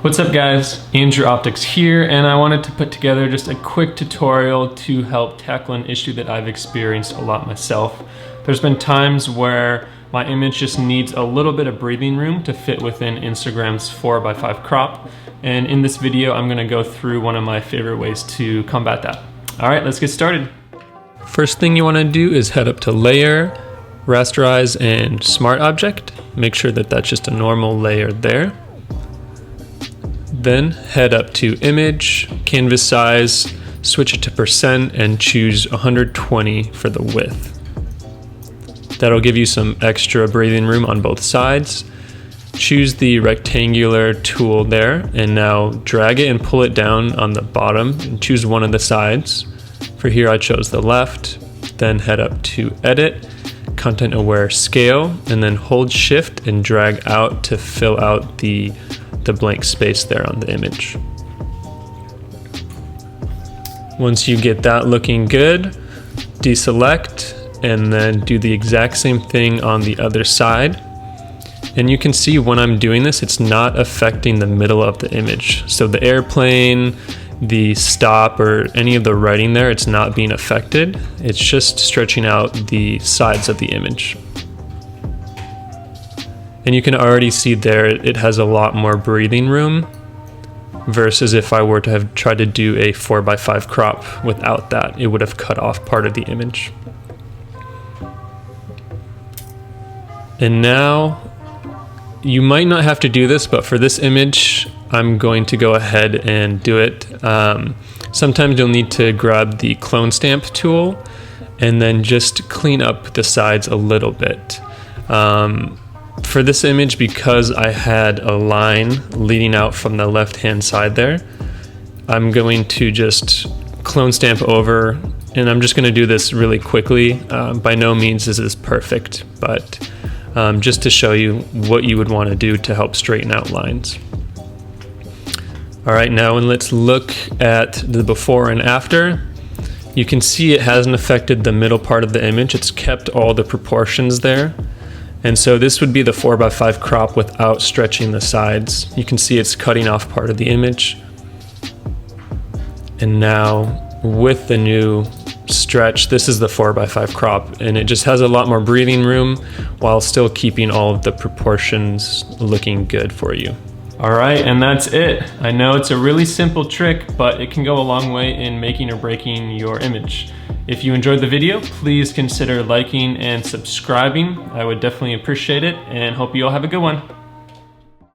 What's up guys, Andrew Optics here, and I wanted to put together just a quick tutorial to help tackle an issue that I've experienced a lot myself. There's been times where my image just needs a little bit of breathing room to fit within Instagram's 4:5 crop, and in this video I'm going to go through one of my favorite ways to combat that. Alright, let's get started. First thing you want to do is head up to Layer, Rasterize, and Smart Object. Make sure that that's just a normal layer there. Then head up to Image, Canvas Size, switch it to %, and choose 120 for the width. That'll give you some extra breathing room on both sides. Choose the rectangular tool there, and now drag it and pull it down on the bottom and choose one of the sides. For here I chose the left. Then head up to Edit, Content Aware Scale, and then hold Shift and drag out to fill out the blank space there on the image. Once you get that looking good, deselect and then do the exact same thing on the other side. And you can see when I'm doing this, it's not affecting the middle of the image. So the airplane, the stop, or any of the writing there, it's not being affected. It's just stretching out the sides of the image. And you can already see there it has a lot more breathing room versus if I were to have tried to do a 4:5 crop without that, it would have cut off part of the image. And now, you might not have to do this, but for this image, I'm going to go ahead and do it. Sometimes you'll need to grab the clone stamp tool and then just clean up the sides a little bit. For this image, because I had a line leading out from the left-hand side there, I'm going to just clone stamp over, and I'm just going to do this really quickly. By no means is this perfect, but just to show you what you would want to do to help straighten out lines. Alright, now and let's look at the before and after. You can see it hasn't affected the middle part of the image. It's kept all the proportions there. And so this would be the 4:5 crop without stretching the sides. You can see it's cutting off part of the image. And now with the new stretch, this is the 4:5 crop, and it just has a lot more breathing room while still keeping all of the proportions looking good for you. Alright, and that's it. I know it's a really simple trick, but it can go a long way in making or breaking your image. If you enjoyed the video, please consider liking and subscribing. I would definitely appreciate it, and hope you all have a good one.